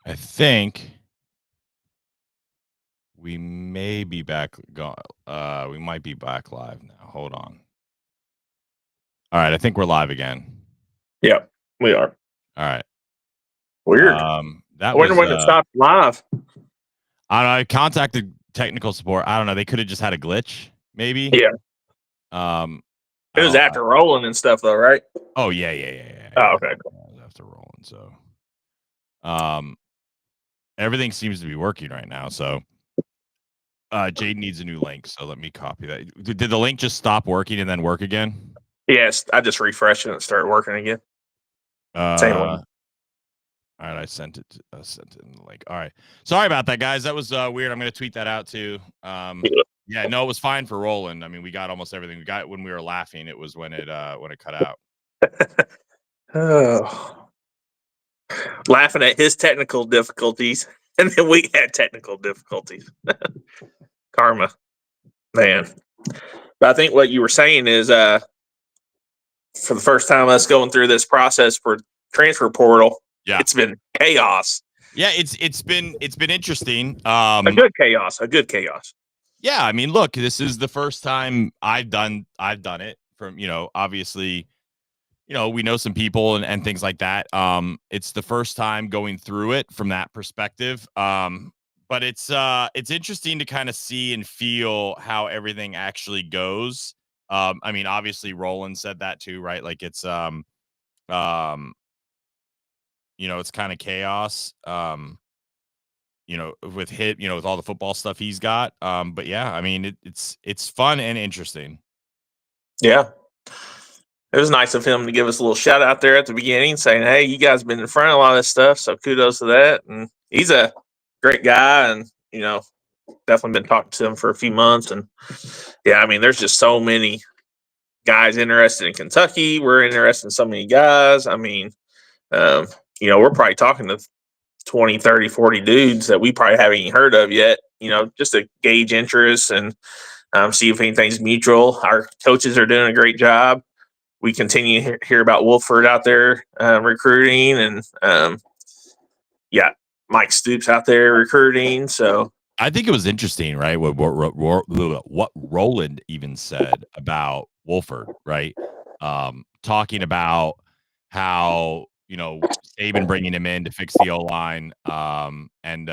I think we may be back. We might be back live now. Hold on. All right, I think we're live again. Yeah, we are. All right. Weird. That I wonder was. when it stopped live. I don't know. I contacted technical support. I don't know. They could have just had a glitch, maybe. Yeah, I it was don't. after Rowland and stuff, though, right? Oh yeah. Oh, okay. Cool. It was after Rowland. So, everything seems to be working right now. So, Jade needs a new link. So let me copy that. Did the link just stop working and then work again? Yes, I just refreshed it and it started working again. Same one. All right, I sent it in the link. All right, sorry about that, guys. That was weird. I'm gonna tweet that out too. Yeah, no, it was fine for Rowland. I mean, we got almost everything. We got it when we were laughing. It was when it cut out. Oh, laughing at his technical difficulties, and then we had technical difficulties. Karma, man. But I think what you were saying is, for the first time, us going through this process for transfer portal, it's been chaos. Yeah, it's been interesting. A good chaos. Yeah, I mean, look, this is the first time I've done it. From obviously, we know some people and things like that. It's the first time going through it from that perspective. But it's interesting to kind of see and feel how everything actually goes. I mean, obviously, Rowland said that too, right? Like it's it's kind of chaos. With with all the football stuff he's got. But yeah, I mean, it's fun and interesting. Yeah. It was nice of him to give us a little shout out there at the beginning saying, hey, you guys have been in front of a lot of this stuff. So kudos to that. And he's a great guy. And, definitely been talking to him for a few months. And yeah, I mean, there's just so many guys interested in Kentucky. We're interested in so many guys. I mean, we're probably talking to 20, 30, 40 dudes that we probably haven't even heard of yet, just to gauge interest and see if anything's mutual. Our coaches are doing a great job. We continue to hear about Wolford out there recruiting, and Mike Stoops out there recruiting. So I think it was interesting, right? What Rowland even said about Wolford, right? Talking about how Saban bringing him in to fix the O line, and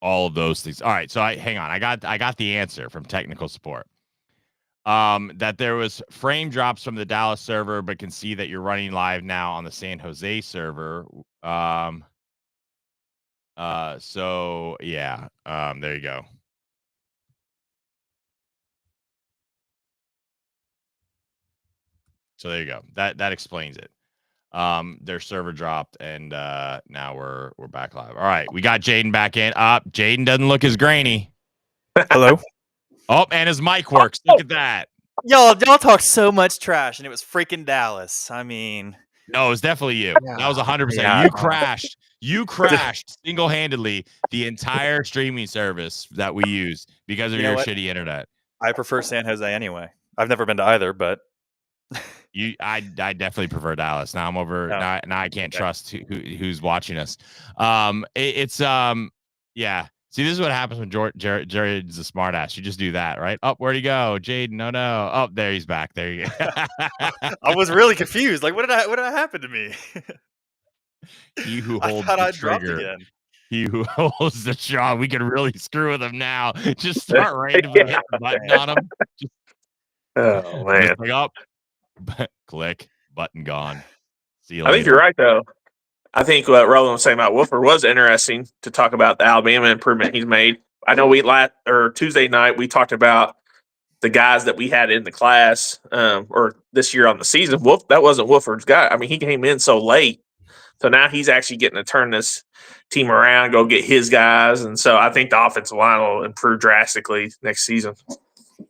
all of those things. All right, so hang on. I got the answer from technical support. That there was frame drops from the Dallas server, but can see that you're running live now on the San Jose server. So yeah. There you go. So there you go. That explains it. Their server dropped, and now we're back live. All right, we got Jaden back in. Jaden doesn't look as grainy. Hello. Oh, and his mic works. Look at that. Y'all talk so much trash, and it was freaking Dallas. I mean, no, it was definitely you. Yeah. That was 100%. Yeah. You crashed. You crashed single-handedly the entire streaming service that we use because of your shitty internet. I prefer San Jose anyway. I've never been to either, but I definitely prefer Dallas. Now I'm over. Now I can't trust who's watching us. Yeah. See, this is what happens when Jared's a smartass. You just do that, right? Oh, where'd he go? Jaden, no. Oh, there he's back. There you go. I was really confused. Like, what did happen to me? He who holds the trigger. He who holds the shot. We can really screw with him now. Just start randomly hitting the button on him. Oh man. Just like, up. Click. Button gone. See you later. I think you're right though. I think what Rowland was saying about Wolford was interesting to talk about the Alabama improvement he's made. I know Tuesday night we talked about the guys that we had in the class or this year on the season. That wasn't Wolford's guy. I mean, he came in so late. So now he's actually getting to turn this team around, go get his guys. And so I think the offensive line will improve drastically next season.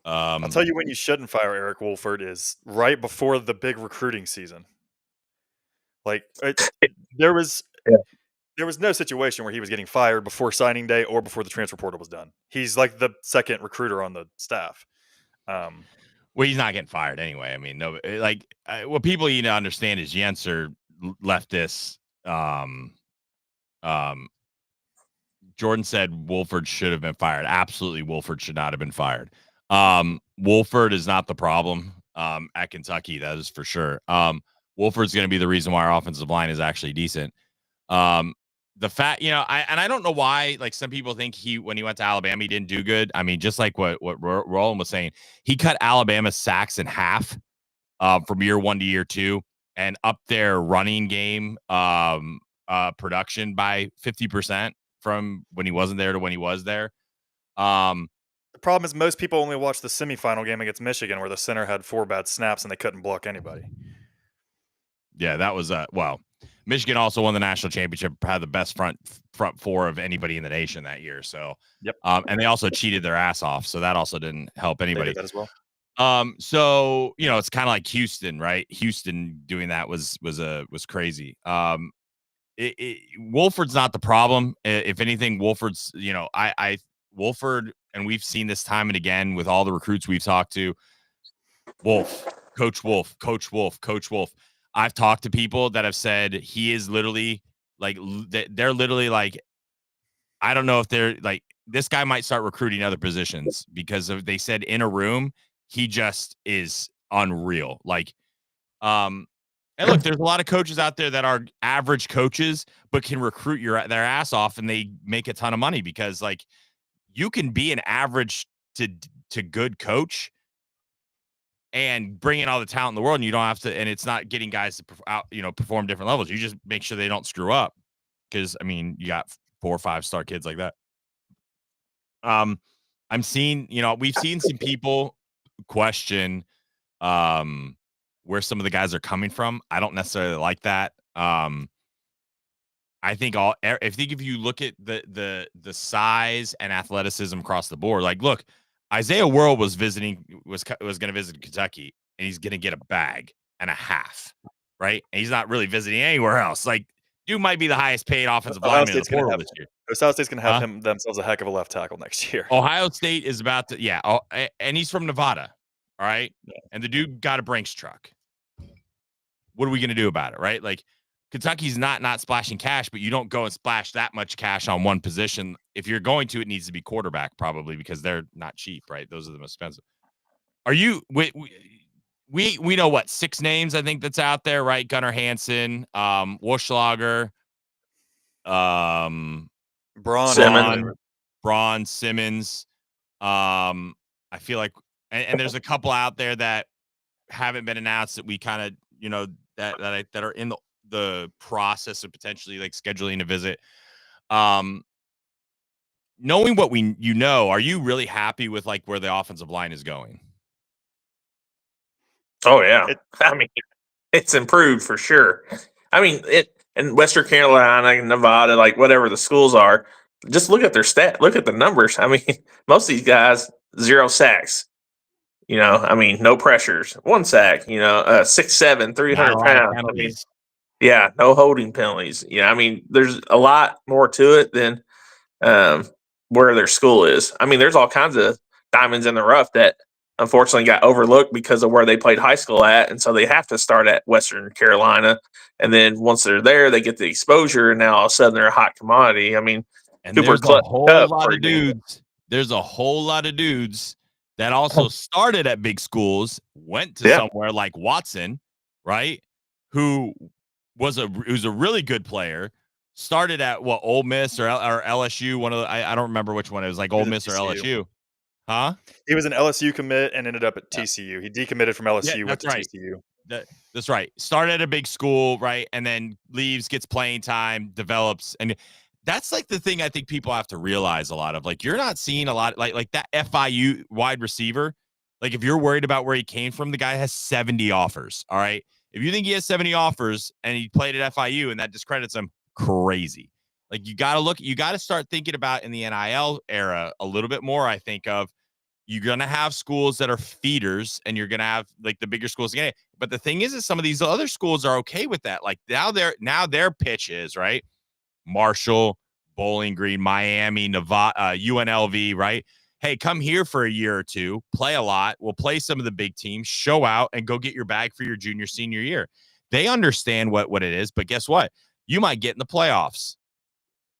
I'll tell you when you shouldn't fire Eric Wolford is right before the big recruiting season. Like there was no situation where he was getting fired before signing day or before the transfer portal was done. He's like the second recruiter on the staff. Well, he's not getting fired anyway. I mean, no, like what people need to understand is Yenser left this. Jordan said Wolford should have been fired. Absolutely, Wolford should not have been fired. Wolford is not the problem at Kentucky. That is for sure. Wolford's going to be the reason why our offensive line is actually decent. The fact, I don't know why, like some people think when he went to Alabama, he didn't do good. I mean, just like what Rowland was saying, he cut Alabama's sacks in half from year 1 to year 2 and up their running game production by 50% from when he wasn't there to when he was there. The problem is most people only watch the semifinal game against Michigan where the center had 4 bad snaps and they couldn't block anybody. Yeah, that was Michigan also won the national championship, had the best front 4 of anybody in the nation that year. So, yep. And they also cheated their ass off, so that also didn't help anybody. They did that as well. So it's kind of like Houston, right? Houston doing that was crazy. Wolford's not the problem. If anything, Wolford's, Wolford, and we've seen this time and again with all the recruits we've talked to. Coach Wolf. I've talked to people that have said he is literally like, they're literally like, I don't know if they're like, this guy might start recruiting other positions because they said in a room, he just is unreal. Like, and look, there's a lot of coaches out there that are average coaches, but can recruit their ass off and they make a ton of money because like you can be an average to good coach and bring in all the talent in the world, and you don't have to, and it's not getting guys to perform different levels. You just make sure they don't screw up. Cause I mean, you got 4 or 5 star kids like that. I'm seeing, we've seen some people question, where some of the guys are coming from. I don't necessarily like that. I think if you look at the size and athleticism across the board, like look, Isaiah World was going to visit Kentucky, and he's going to get a bag and a half, right? And he's not really visiting anywhere else. Like, dude might be the highest paid offensive lineman in the portal this year. Ohio State's going to have themselves a heck of a left tackle next year. Ohio State is about to, and he's from Nevada, all right? Yeah. And the dude got a Brinks truck. What are we going to do about it, right? Like, Kentucky's not splashing cash, but you don't go and splash that much cash on one position. If you're going to, it needs to be quarterback probably because they're not cheap, right? Those are the most expensive. Are you we know what 6 names I think that's out there, right? Gunnar Hansen, Wuschlager, Braun Simmons. I feel like, and there's a couple out there that haven't been announced that we kind of that are in the process of potentially like scheduling a visit. Knowing what are you really happy with like where the offensive line is going? Oh yeah. I mean, it's improved for sure. I mean, in Western Carolina, Nevada, like whatever the schools are, just look at their look at the numbers. I mean, most of these guys, 0 sacks. I mean, no pressures, 1 sack, 6'7", 300 pounds. I mean, yeah, no holding penalties. I mean, there's a lot more to it than where their school is. I mean, there's all kinds of diamonds in the rough that unfortunately got overlooked because of where they played high school at, and so they have to start at Western Carolina. And then once they're there, they get the exposure, and now all of a sudden they're a hot commodity. I mean, and there's a whole lot of dudes. There's a whole lot of dudes that also started at big schools, went to somewhere like Watson, right? Who's a really good player, started at Ole Miss or LSU. One of the, I don't remember which one it was, like Ole Miss or LSU. Huh? He was an LSU commit and ended up at TCU. He decommitted from LSU, went to TCU. That's right. Started at a big school, right? And then leaves, gets playing time, develops. And that's like the thing I think people have to realize a lot of. Like, you're not seeing a lot like that FIU wide receiver. Like, if you're worried about where he came from, the guy has 70 offers. All right. If you think he has 70 offers and he played at FIU and that discredits him, crazy. Like, you got to start thinking about in the NIL era a little bit more. I think of, you're going to have schools that are feeders and you're going to have like the bigger schools again. But the thing is some of these other schools are okay with that. Like now their pitch is right. Marshall, Bowling Green, Miami, Nevada, UNLV, right? hey, come here for a year or two, play a lot. We'll play some of the big teams, show out, and go get your bag for your junior, senior year. They understand what it is, but guess what? You might get in the playoffs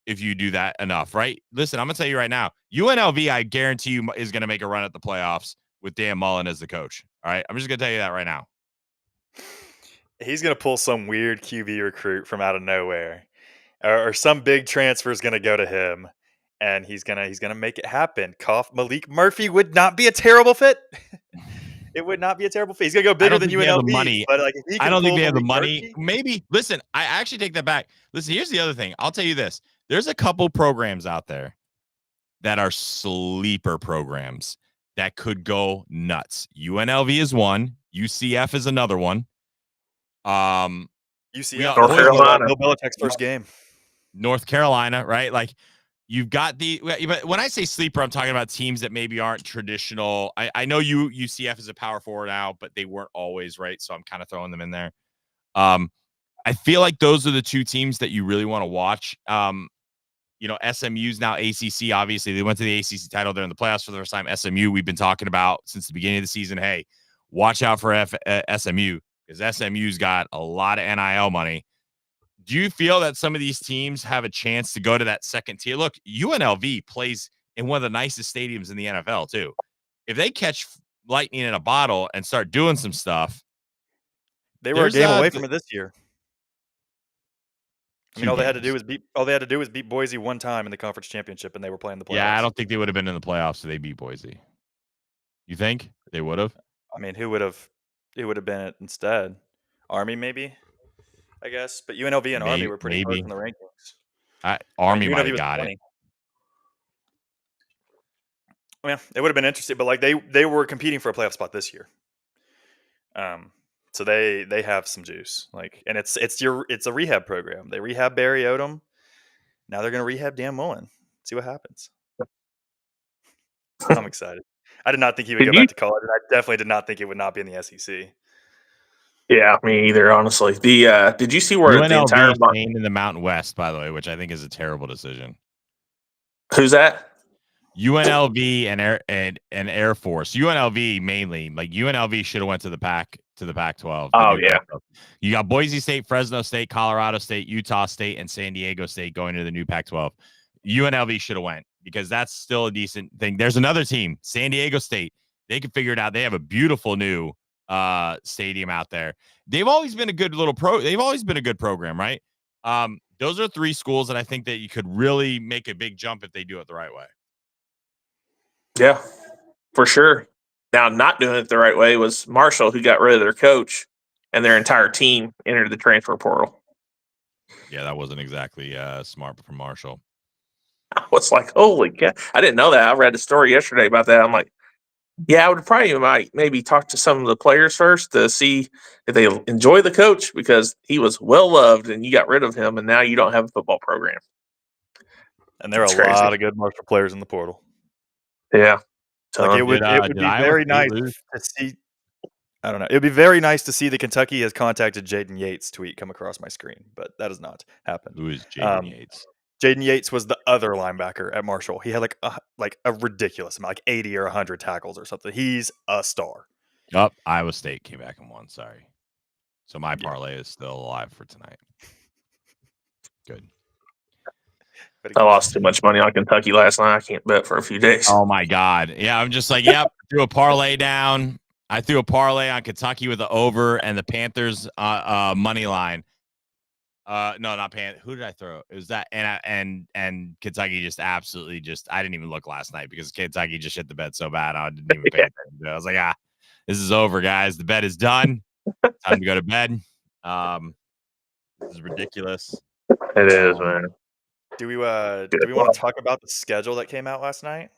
if you do that enough, right? Listen, I'm going to tell you right now, UNLV, I guarantee you, is going to make a run at the playoffs with Dan Mullen as the coach. All right? I'm just going to tell you that right now. He's going to pull some weird QB recruit from out of nowhere, or some big transfer is going to go to him, and he's gonna make it happen. Malik Murphy would not be a terrible fit. It would not be a terrible fit. He's gonna go bigger than UNLV, but like if he can I don't think they have the Malik money. Murphy, maybe listen. I actually take that back. Listen, here's the other thing. I'll tell you this: there's a couple programs out there that are sleeper programs that could go nuts. UNLV is one. UCF is another one. UCF, North Carolina, Bill Belichick's first game. North Carolina, right? Like you've got but when I say sleeper, I'm talking about teams that maybe aren't traditional. I know UCF is a power forward now, but they weren't always, right? So I'm kind of throwing them in there. I feel like those are the two teams that you really want to watch. SMU's now ACC. Obviously, they went to the ACC title. They're in the playoffs for the first time. SMU, we've been talking about since the beginning of the season. Hey, watch out for SMU because SMU's got a lot of NIL money. Do you feel that some of these teams have a chance to go to that second tier? Look, UNLV plays in one of the nicest stadiums in the NFL, too. If they catch lightning in a bottle and start doing some stuff, they were a game away from it this year. I mean, all they had to do was beat Boise one time in the conference championship, and they were playing the playoffs. Yeah, I don't think they would have been in the playoffs if they beat Boise. You think they would have? I mean, who would have? It would have been it instead. Army, maybe. I guess, but UNLV and Army were pretty close in the rankings. Army might have got it. I mean, it would have been interesting, but like they were competing for a playoff spot this year. So they have some juice, like, and it's a rehab program. They rehab Barry Odom. Now they're going to rehab Dan Mullen. See what happens. I'm excited. I did not think he would go back to college, and I definitely did not think it would not be in the SEC. Yeah, me either. Honestly, did you see where UNLV the entire staying in the Mountain West, by the way, which I think is a terrible decision. Who's that? UNLV and Air Force. UNLV mainly. Like UNLV should have went to the Pac-12. Oh yeah. You got Boise State, Fresno State, Colorado State, Utah State, and San Diego State going to the new Pac-12. UNLV should have went because that's still a decent thing. There's another team, San Diego State. They can figure it out. They have a beautiful new stadium out there. They've always been a good They've always been a good program, right? Those are three schools that I think that you could really make a big jump if they do it the right way. Yeah, for sure. Now, not doing it the right way was Marshall, who got rid of their coach, and their entire team entered the transfer portal. Yeah, that wasn't exactly smart from Marshall. I was like, holy cow. I didn't know that. I read a story yesterday about that. I'm like, yeah, I would probably maybe talk to some of the players first to see if they enjoy the coach because he was well loved and you got rid of him and now you don't have a football program. And there are a lot of good Marshall players in the portal. Yeah. Like it would be very nice to see. I don't know. It would be very nice to see the Kentucky has contacted Jaden Yates tweet come across my screen, but that has not happened. Who is Jaden Yates? Jaden Yates was the other linebacker at Marshall. He had like a ridiculous amount, like 80 or 100 tackles or something. He's a star. Iowa State came back and won. Sorry. So my parlay is still alive for tonight. Good. I lost too much money on Kentucky last night. I can't bet for a few days. Oh my God. Yeah, I'm just like, yep, threw a parlay down. I threw a parlay on Kentucky with the over and the Panthers money line. No, not Pan. Who did I throw? It was that and Kentucky just absolutely I didn't even look last night because Kentucky just shit the bed so bad I didn't even pay attention. I was like, this is over, guys. The bet is done. Time to go to bed. This is ridiculous. It is, man. Do we want to talk about the schedule that came out last night?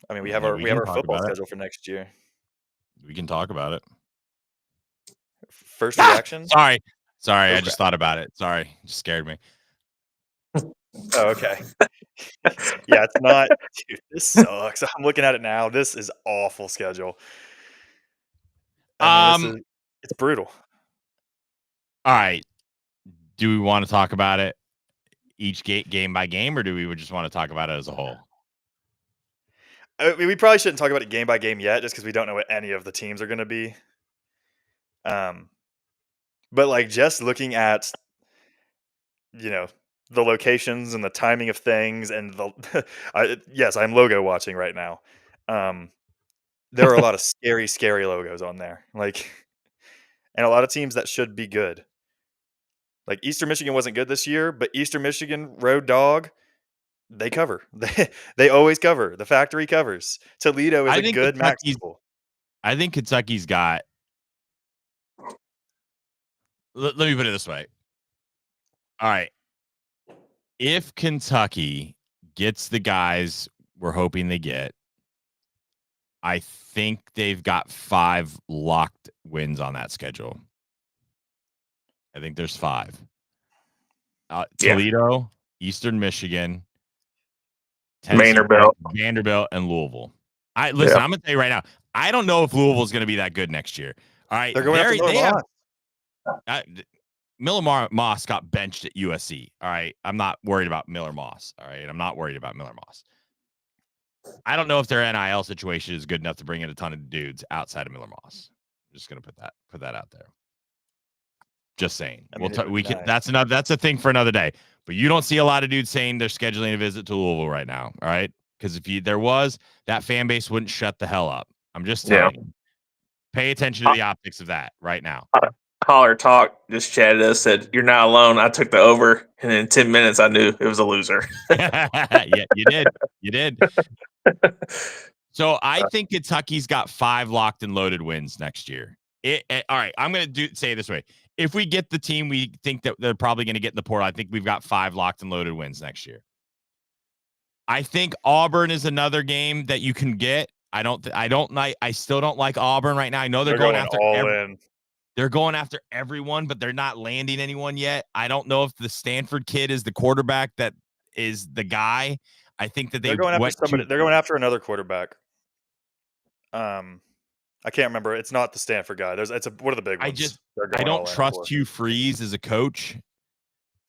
I mean, we have our football schedule for next year. We can talk about it. First reactions? Sorry, I just thought about it. Sorry, it just scared me. Oh, okay. Yeah, it's not. Dude, this sucks. I'm looking at it now. This is awful schedule. It's brutal. All right. Do we want to talk about it each game by game, or do we just want to talk about it as a whole? we probably shouldn't talk about it game by game yet, just because we don't know what any of the teams are going to be. But like just looking at, the locations and the timing of things, and yes, I'm logo watching right now. There are a lot of scary logos on there, like, and a lot of teams that should be good. Like Eastern Michigan wasn't good this year, but Eastern Michigan Road Dog, they cover. They always cover. The factory covers. Toledo is I a think good MAC school. I think Kentucky's got. Let me put it this way. All right. If Kentucky gets the guys we're hoping they get, I think they've got 5 locked wins on that schedule. I think there's 5. Toledo, Eastern Michigan, Tennessee, Vanderbilt, and Louisville. I'm going to tell you right now, I don't know if Louisville is going to be that good next year. All right. They're going after Miller Moss. Miller Moss got benched at USC. All right. I'm not worried about Miller Moss. All right. I'm not worried about Miller Moss. I don't know if their NIL situation is good enough to bring in a ton of dudes outside of Miller Moss. I'm just going to put that out there. Just saying. That's a thing for another day. But you don't see a lot of dudes saying they're scheduling a visit to Louisville right now. All right. Because if there was, that fan base wouldn't shut the hell up. I'm just telling you. Pay attention to the optics of that right now. Holler Talk just chatted us, said, "You're not alone. I took the over, and in 10 minutes, I knew it was a loser." Yeah, you did. You did. So I think Kentucky's got 5 locked and loaded wins next year. All right, I'm going to say it this way. If we get the team we think that they're probably going to get in the portal, I think we've got 5 locked and loaded wins next year. I think Auburn is another game that you can get. I still don't like Auburn right now. I know they're going after They're going after everyone, but they're not landing anyone yet. I don't know if the Stanford kid is the quarterback that is the guy. I think that they're going after somebody. They're going after another quarterback. I can't remember. It's not the Stanford guy. It's one of the big ones. I don't trust Hugh Freeze as a coach.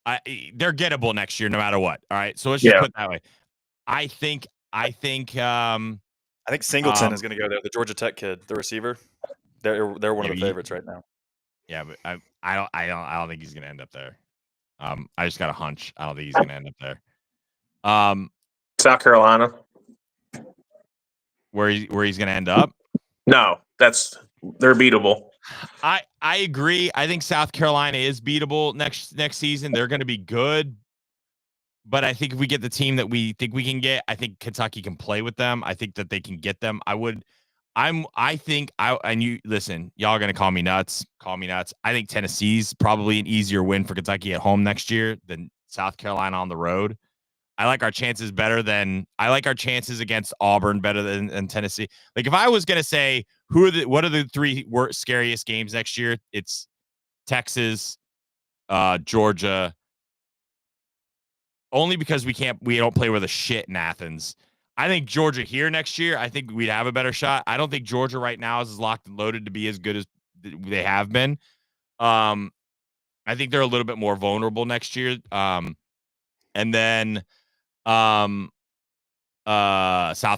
They're gettable next year, no matter what. All right, so let's just put it that way. I think Singleton is going to go there. The Georgia Tech kid, the receiver. They're one of the favorites right now. Yeah, but I don't think he's going to end up there. I just got a hunch. I don't think he's going to end up there. South Carolina. Where he's going to end up? No, they're beatable. I agree. I think South Carolina is beatable next season. They're going to be good. But I think if we get the team that we think we can get, I think Kentucky can play with them. I think that they can get them. And you listen, y'all are going to call me nuts. I think Tennessee's probably an easier win for Kentucky at home next year than South Carolina on the road. I like our chances against Auburn better than Tennessee. Like if I was going to say what are the 3 scariest games next year, it's Texas, Georgia, only because we don't play with a shit in Athens. I think Georgia here next year, I think we'd have a better shot. I don't think Georgia right now is as locked and loaded to be as good as they have been. I think they're a little bit more vulnerable next year. And then South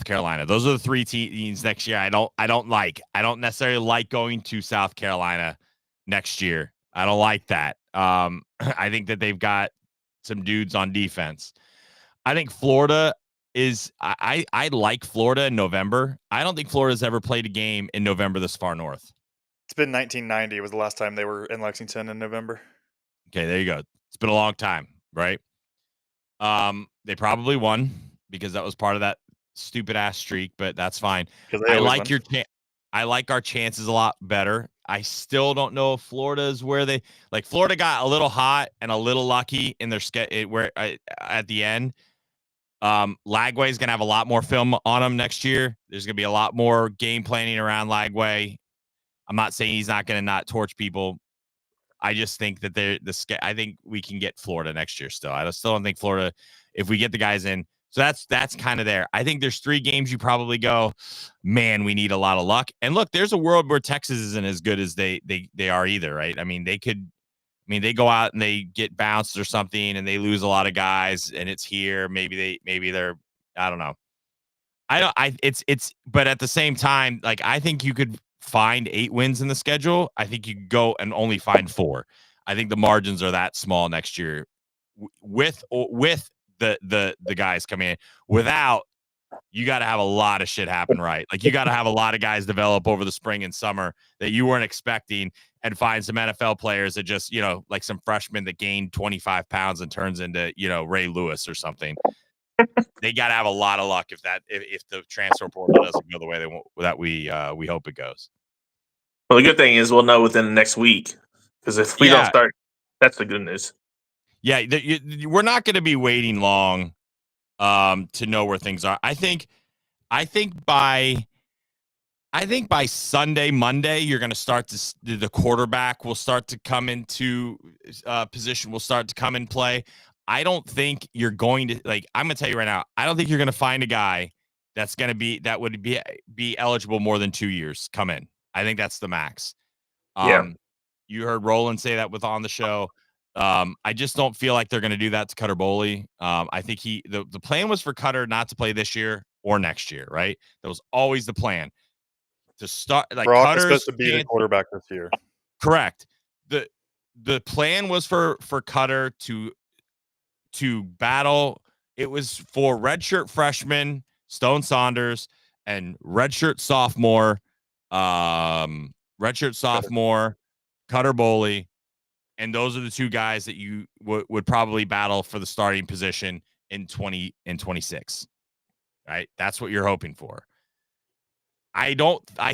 Carolina. Those are the 3 teams next year. I don't necessarily like going to South Carolina next year. I don't like that. I think that they've got some dudes on defense. I think Florida is I like Florida in November. I don't think Florida's ever played a game in November this far north. It's been 1990 was the last time they were in Lexington in November. Okay, there you go. It's been a long time, right? They probably won because that was part of that stupid ass streak, but that's fine. I like our chances a lot better. I still don't know if Florida is where Florida got a little hot and a little lucky in their at the end. Lagway is going to have a lot more film on him next year. There's going to be a lot more game planning around Lagway. I'm not saying he's not going to not torch people. I just think that I think we can get Florida next year still. I still don't think Florida, if we get the guys in. So that's kind of there. I think there's 3 games you probably go, man, we need a lot of luck. And look, there's a world where Texas isn't as good as they are either, right? I mean, they go out and they get bounced or something and they lose a lot of guys and it's here. Maybe they're, I don't know. But at the same time, like I think you could find 8 wins in the schedule. I think you could go and only find 4. I think the margins are that small next year with the guys coming in. Without, you got to have a lot of shit happen right. Like you got to have a lot of guys develop over the spring and summer that you weren't expecting, and find some NFL players that just, like some freshmen that gained 25 pounds and turns into, Ray Lewis or something. They got to have a lot of luck if the transfer portal doesn't go the way we hope it goes. Well, the good thing is we'll know within the next week, because if we don't start, that's the good news. Yeah, we're not going to be waiting long to know where things are. I think by Sunday, Monday, you're going to start to the quarterback will start to come into position. Will start to come in play. I don't think you're going to I'm going to tell you right now. I don't think you're going to find a guy that would be eligible more than 2 years come in. I think that's the max. You heard Rowland say that on the show. I just don't feel like they're going to do that to Cutter Boley. I think the plan was for Cutter not to play this year or next year, right? That was always the plan. To start, Brock is supposed to be the quarterback this year. Correct. The plan was for Cutter to battle. It was for redshirt freshman Stone Saunders and redshirt sophomore Cutter Boley, and those are the 2 guys that you would probably battle for the starting position in 2026. Right? That's what you're hoping for. I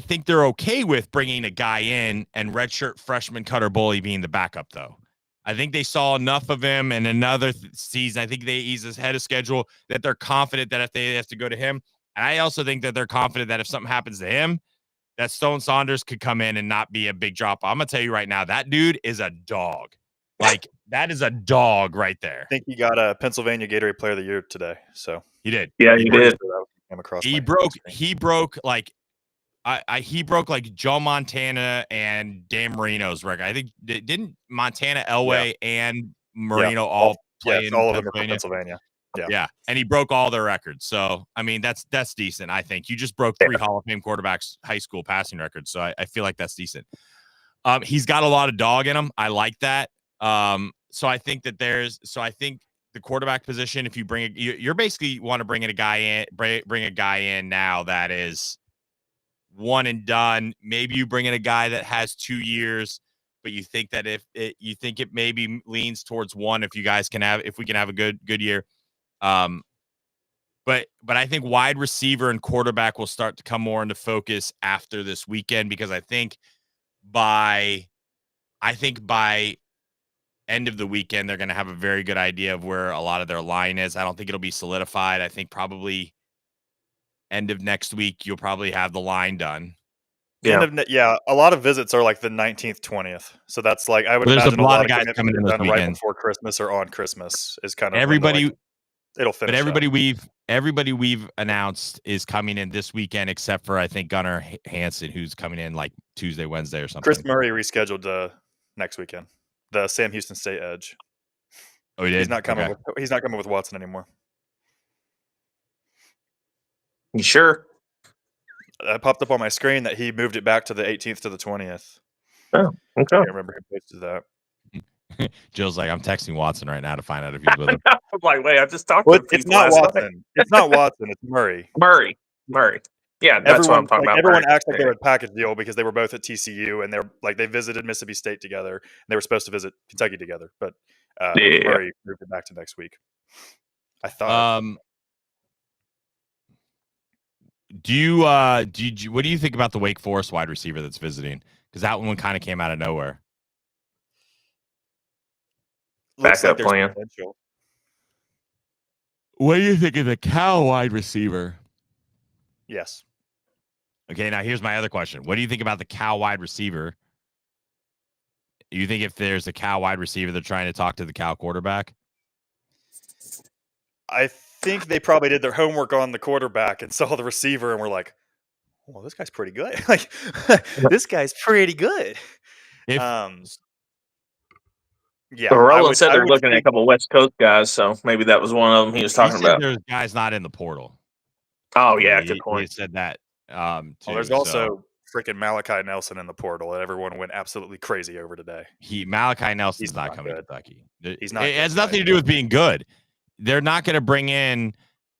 think they're okay with bringing a guy in and redshirt freshman Cutter Boley being the backup, though. I think they saw enough of him in another season. I think they ease his head of schedule that they're confident that if they have to go to him. And I also think that they're confident that if something happens to him, that Stone Saunders could come in and not be a big drop. I'm going to tell you right now, that dude is a dog. That is a dog right there. I think he got a Pennsylvania Gatorade Player of the Year today. So he did. Yeah, he did. He broke he broke Joe Montana and Dan Marino's record. I think didn't Montana, Elway, and Marino all play in all of them are from Pennsylvania. Yeah, and he broke all their records. So I mean, that's decent. I think you just broke 3 Hall of Fame quarterbacks' high school passing records. So I feel like that's decent. He's got a lot of dog in him. I like that. So I think the quarterback position, if you you're basically want to bring a guy in now that is one and done. Maybe you bring in a guy that has 2 years, but you think that you think it maybe leans towards 1 if we can have a good year. But I think wide receiver and quarterback will start to come more into focus after this weekend, because I think by end of the weekend they're going to have a very good idea of where a lot of their line is. I don't think it'll be solidified. I think probably end of next week you'll probably have the line done. A lot of visits are like the 19th, 20th. So that's I would imagine a lot of guys coming in this weekend right before Christmas or on Christmas is kind of everybody. It'll finish. But everybody we've announced is coming in this weekend, except for I think Gunnar Hansen, who's coming in Tuesday, Wednesday, or something. Chris Murray rescheduled next weekend. The Sam Houston State Edge. Oh, he did. He's not coming. He's not coming with Watson anymore. You sure? It popped up on my screen that he moved it back to the 18th to the 20th. Oh, okay. I can't remember who posted that. Jill's I'm texting Watson right now to find out if he's with him. I'm wait, I just talked to him. It's not Watson. It's not Watson. It's Murray. Murray. Yeah, that's what I'm talking about. Everyone acts like they were a package deal because they were both at TCU and they're they visited Mississippi State together and they were supposed to visit Kentucky together, but Murray moved it back to next week. I thought. What do you think about the Wake Forest wide receiver that's visiting? Because that one kind of came out of nowhere. Backup plan. Potential. What do you think of the Cal wide receiver? Yes. Okay, now here's my other question. What do you think about the Cal wide receiver? You think if there's a Cal wide receiver, they're trying to talk to the Cal quarterback? I think they probably did their homework on the quarterback and saw the receiver and were like, well, this guy's pretty good. This guy's pretty good. Yeah. But Rowland said they're looking at a couple of West Coast guys, so maybe that was one of them he was talking about. There's guys not in the portal. Oh yeah, good He point. said that too. Well, there's also freaking Malachi Nelson in the portal that everyone went absolutely crazy over today. Malachi Nelson's He's not not coming good. to Kentucky. He's not It good, has nothing to do with being good. They're not going to bring in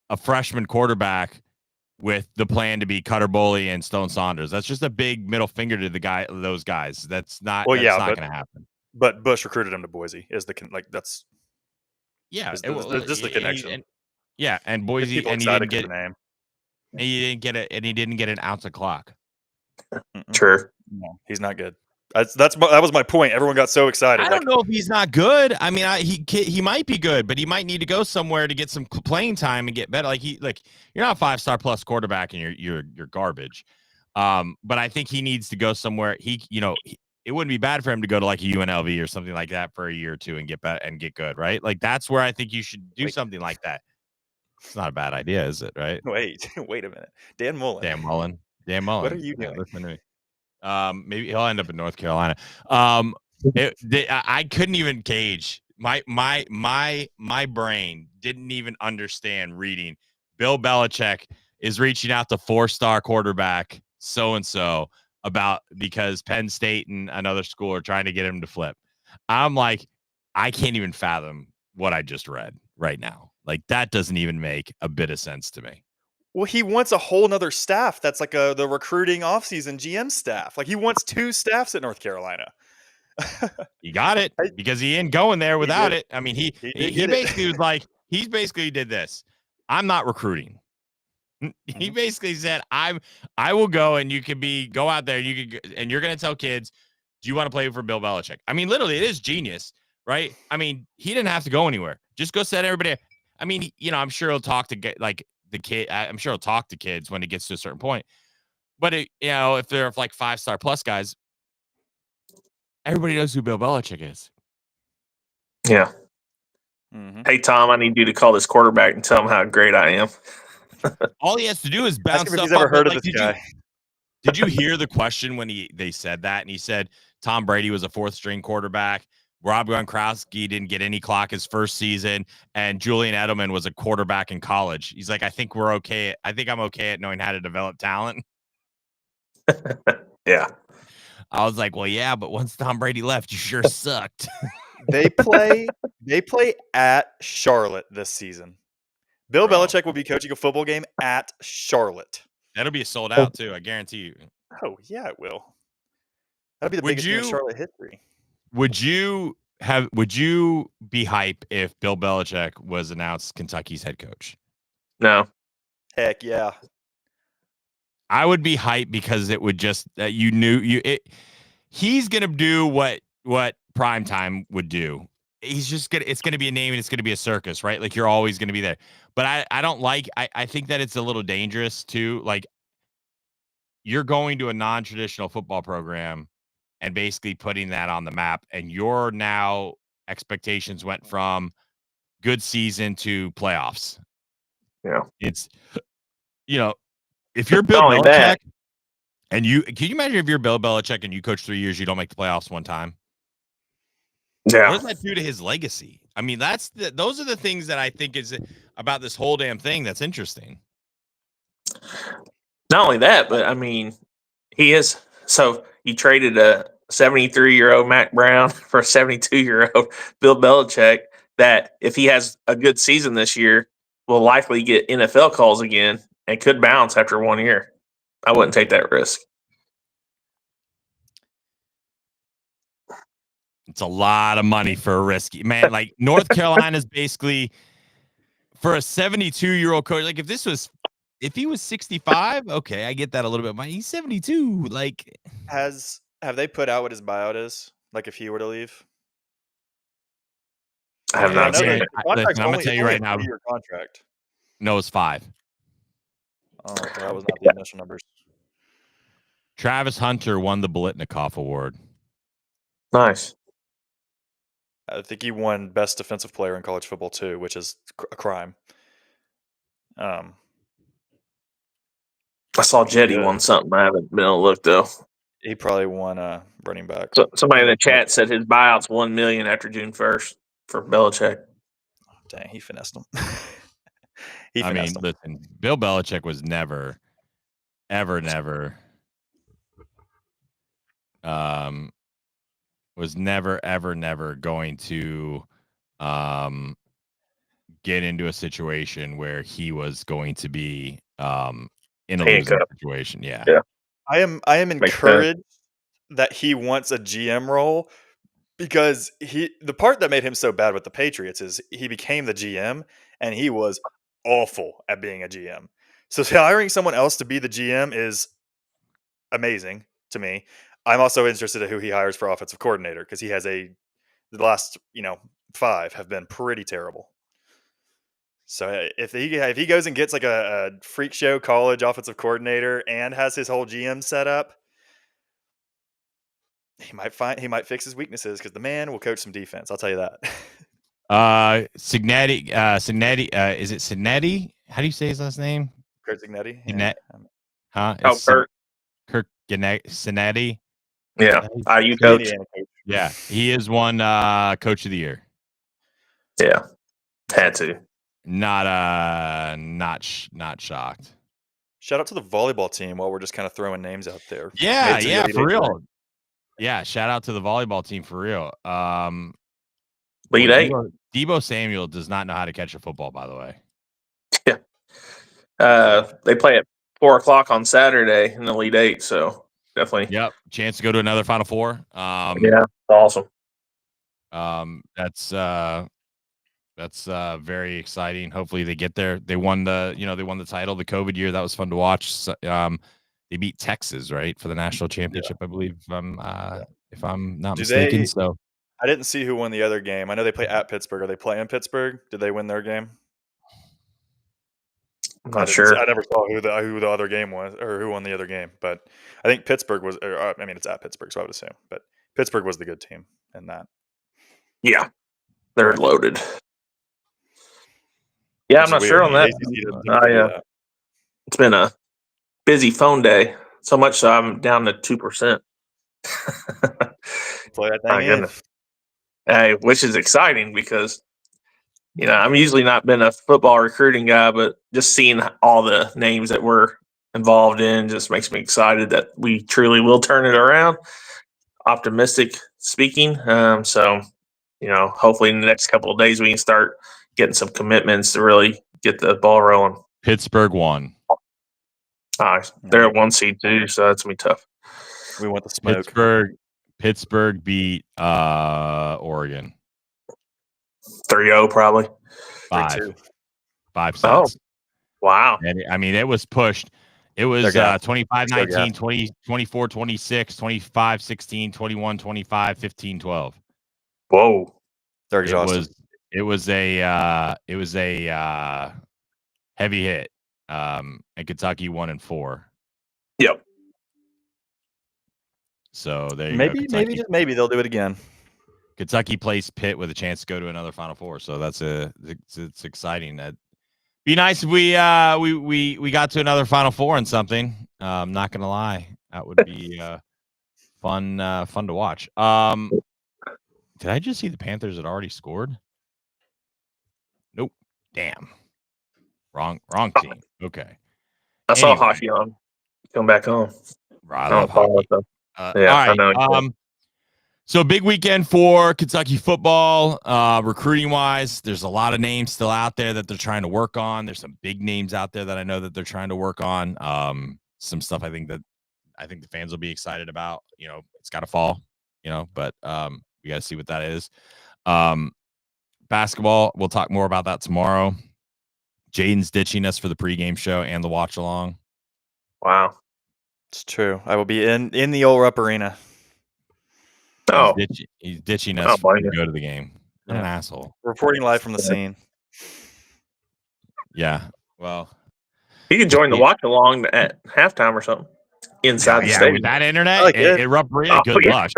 a freshman quarterback with the plan to be Cutter Boley and Stone Saunders. That's just a big middle finger to those guys. That's not. Well, that's not going to happen. But Bush recruited him to Boise. That's just the connection. And Boise, people and he didn't get name. And he didn't get an ounce of clock. Sure. No, he's not good. That was my point. Everyone got so excited. I don't know if he's not good. I mean, he might be good, but he might need to go somewhere to get some playing time and get better. You're not a 5-star plus quarterback and you're garbage. But I think he needs to go somewhere. It wouldn't be bad for him to go to like a UNLV or something like that for a year or two and get better and get good, right? Like that's where I think you should do something like that. It's not a bad idea, is it? Right? Wait a minute. Dan Mullen. What are you doing? Listen to me. Maybe he'll end up in North Carolina. I couldn't even gauge my brain didn't even understand reading. Bill Belichick is reaching out to 4-star quarterback so-and-so because Penn State and another school are trying to get him to flip. I'm like, I can't even fathom what I just read right now. Like that doesn't even make a bit of sense to me. Well, he wants a whole nother staff. That's like the recruiting offseason GM staff. Like he wants 2 staffs at North Carolina. He got it because he ain't going there without it. I mean, he basically was like, he basically did this. I'm not recruiting. He basically said, I will go and you can go out there and you're going to tell kids, do you want to play for Bill Belichick? I mean, literally it is genius, right? I mean, he didn't have to go anywhere. Just go set everybody. I mean, I'm sure he'll talk to the kid. I'm sure he'll talk to kids when it gets to a certain point, but if they're like 5-star plus guys, everybody knows who Bill Belichick is. Yeah. Mm-hmm. Hey, Tom, I need you to call this quarterback and tell him how great I am. All he has to do is bounce stuff up. He's ever heard of this guy. Did you hear the question when they said that? And he said Tom Brady was a 4th-string quarterback. Rob Gronkowski didn't get any clock his first season. And Julian Edelman was a quarterback in college. He's like, I think we're okay. I think I'm okay at knowing how to develop talent. Yeah. I was like, well, yeah, but once Tom Brady left, you sure sucked. They play at Charlotte this season. Bill Belichick will be coaching a football game at Charlotte. That'll be sold out too, I guarantee you. Oh yeah, it will. That'll be the biggest game in Charlotte history. Would you be hype if Bill Belichick was announced Kentucky's head coach? No. Heck yeah. I would be hyped because it would just he's gonna do what primetime would do. It's gonna be a name and it's gonna be a circus, right? Like you're always gonna be there. But I think that it's a little dangerous too. Like you're going to a non-traditional football program and basically putting that on the map, and your now expectations went from good season to playoffs. Yeah. It's if you're Bill Belichick, and can you imagine if you're Bill Belichick and you coach 3 years, you don't make the playoffs one time? Yeah. What does that do to his legacy? I mean, those are the things that I think is about this whole damn thing that's interesting. Not only that, but I mean, he traded a 73-year-old Mac Brown for a 72-year-old Bill Belichick that if he has a good season this year, will likely get NFL calls again and could bounce after 1 year. I wouldn't take that risk. It's a lot of money for a risky man. Like North Carolina's basically for a 72-year-old coach. Like if he was 65, okay, I get that a little bit. But he's 72. Like, have they put out what his buyout is? Like if he were to leave? I have not seen it. Listen, I'm gonna tell you right now. Contract. No, it's 5. Oh, that was not the initial numbers. Travis Hunter won the Biletnikoff Award. Nice. I think he won Best Defensive Player in college football too, which is a crime. I saw Jetty won something. I haven't been able to look though. He probably won a running back. So somebody in the chat said his buyout's $1 million after June 1st for Belichick. Dang, he finessed him. I mean, listen, Bill Belichick was never, ever, never, never going to get into a situation where he was going to be in a losing situation. Yeah. I am encouraged that he wants a GM role, because the part that made him so bad with the Patriots is he became the GM and he was awful at being a GM. So hiring someone else to be the GM is amazing to me. I'm also interested in who he hires for offensive coordinator, because he has the last 5 have been pretty terrible. So if he goes and gets like a freak show college offensive coordinator and has his whole GM set up, he might fix his weaknesses, because the man will coach some defense. I'll tell you that. Signetti, is it Signetti? How do you say his last name? Kurt Signetti. Yeah. Huh? It's Kirk Signetti. Yeah, IU coach. Yeah, he is one coach of the year. Yeah, had to. Not shocked. Shout out to the volleyball team while we're just kind of throwing names out there. Yeah, for real. Yeah, shout out to the volleyball team for real. Lead 8. Debo Samuel does not know how to catch a football, by the way. Yeah. They play at 4:00 on Saturday in the Elite 8, so definitely. Yep, chance to go to another Final Four. Yeah, awesome. That's very exciting. Hopefully they get there. They won the title the COVID year. That was fun to watch. So, they beat Texas, right, for the national championship, I believe. If I'm not mistaken. So I didn't see who won the other game. I know they play at Pittsburgh. Are they playing Pittsburgh? Did they win their game? I'm not sure. I never saw who the other game was, or who won the other game. But I think Pittsburgh was. I mean, it's at Pittsburgh, so I would assume. But Pittsburgh was the good team in that. Yeah, they're loaded. Yeah, I'm not sure on that. It's been a busy phone day, so much so I'm down to 2%. Play that thing in. Hey, which is exciting, because I'm usually not been a football recruiting guy, but just seeing all the names that we're involved in just makes me excited that we truly will turn it around. Optimistic speaking. So, hopefully in the next couple of days we can start getting some commitments to really get the ball rolling. Pittsburgh won. They're at 1 seed too, so that's gonna be tough. We want the smoke. Pittsburgh beat Oregon 3-0 probably. 5 sets. Oh, wow. And I mean, it was pushed. It was 25-19, 24-26, 25-16, 21-25, 15-12. Whoa. They're exhausted. It was a heavy hit. And Kentucky 1-4. Yep. So there you maybe, go. Maybe they'll do it again. Kentucky plays Pitt with a chance to go to another Final Four. So it's exciting. That be nice if we got to another Final Four and something. I'm not gonna lie, that would be fun to watch. Did I just see the Panthers had already scored? Nope. Damn. Wrong team. Okay. I saw hockey on. Come back on. I love hockey. All right. I know. So big weekend for Kentucky football. Recruiting wise, there's a lot of names still out there that they're trying to work on. There's some big names out there that I know that they're trying to work on. Some stuff I think the fans will be excited about. It's got to fall. But we got to see what that is. Basketball, we'll talk more about that tomorrow. Jaden's ditching us for the pregame show and the watch along. Wow, it's true. I will be in the old Rupp Arena. Oh, he's ditching us to go to the game. What an asshole! Reporting live from the scene. Yeah, well, he could join the watch along at halftime or something inside the stadium. With that internet, it Rupp Arena. Good luck.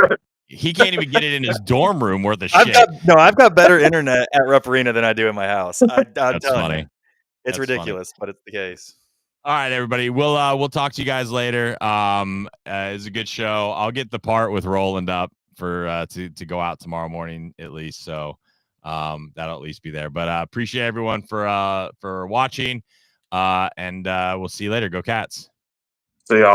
He can't even get it in his dorm room worth of shit. I've got better internet at Rupp Arena than I do in my house. That's funny. It's ridiculous, but it's the case. All right, everybody. We'll talk to you guys later. It's a good show. I'll get the part with Rowland up for to go out tomorrow morning at least. So that'll at least be there. But appreciate everyone for watching. And we'll see you later. Go Cats. See y'all.